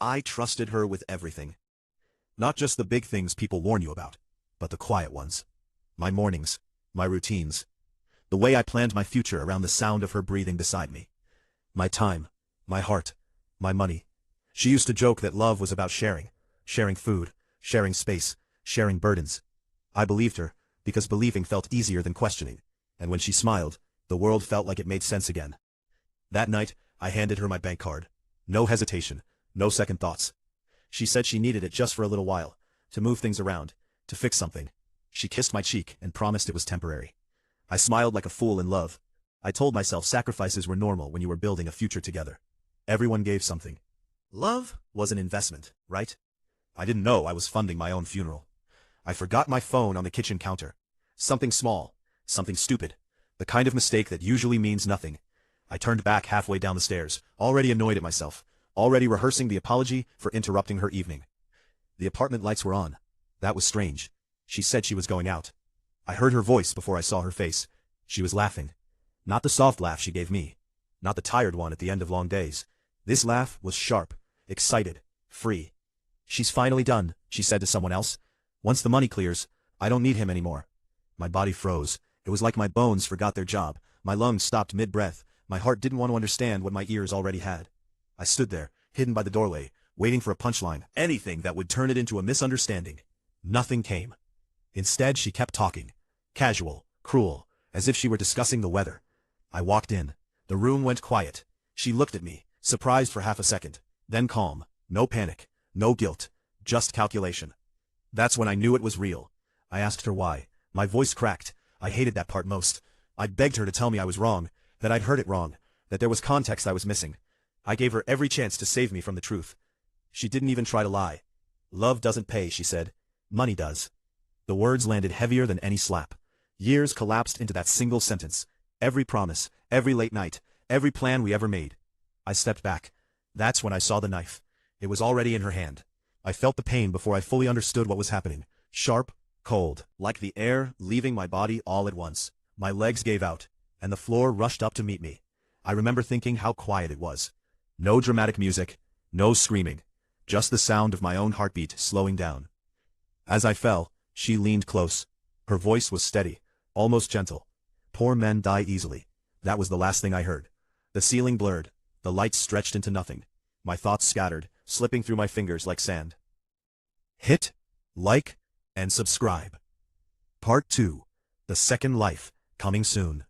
I trusted her with everything. Not just the big things people warn you about, but the quiet ones. My mornings, my routines. The way I planned my future around the sound of her breathing beside me. My time, my heart, my money. She used to joke that love was about sharing. Sharing food, sharing space, sharing burdens. I believed her, because believing felt easier than questioning, and when she smiled, the world felt like it made sense again. That night, I handed her my bank card. No hesitation, no second thoughts. She said she needed it just for a little while, to move things around, to fix something. She kissed my cheek and promised it was temporary. I smiled like a fool in love. I told myself sacrifices were normal when you were building a future together. Everyone gave something. Love was an investment, right? I didn't know I was funding my own funeral. I forgot my phone on the kitchen counter. Something small, something stupid, the kind of mistake that usually means nothing. I turned back halfway down the stairs, already annoyed at myself, already rehearsing the apology for interrupting her evening. The apartment lights were on. That was strange. She said she was going out. I heard her voice before I saw her face. She was laughing. Not the soft laugh she gave me. Not the tired one at the end of long days. This laugh was sharp, excited, free. "She's finally done," she said to someone else. "Once the money clears, I don't need him anymore." My body froze. It was like my bones forgot their job. My lungs stopped mid-breath. My heart didn't want to understand what my ears already had. I stood there, hidden by the doorway, waiting for a punchline, anything that would turn it into a misunderstanding. Nothing came. Instead, she kept talking. Casual, cruel, as if she were discussing the weather. I walked in. The room went quiet. She looked at me, surprised for half a second, then calm. No panic, no guilt, just calculation. That's when I knew it was real. I asked her why. My voice cracked. I hated that part most. I begged her to tell me I was wrong, that I'd heard it wrong, that there was context I was missing. I gave her every chance to save me from the truth. She didn't even try to lie. "Love doesn't pay," she said. "Money does." The words landed heavier than any slap. Years collapsed into that single sentence. Every promise, every late night, every plan we ever made. I stepped back. That's when I saw the knife. It was already in her hand. I felt the pain before I fully understood what was happening. Sharp, cold, like the air leaving my body all at once. My legs gave out, and the floor rushed up to meet me. I remember thinking how quiet it was. No dramatic music, no screaming, just the sound of my own heartbeat slowing down. As I fell, she leaned close. Her voice was steady, almost gentle. "Poor men die easily." That was the last thing I heard. The ceiling blurred. The lights stretched into nothing. My thoughts scattered, slipping through my fingers like sand. Hit, like, and subscribe. Part 2. The Second Life, coming soon.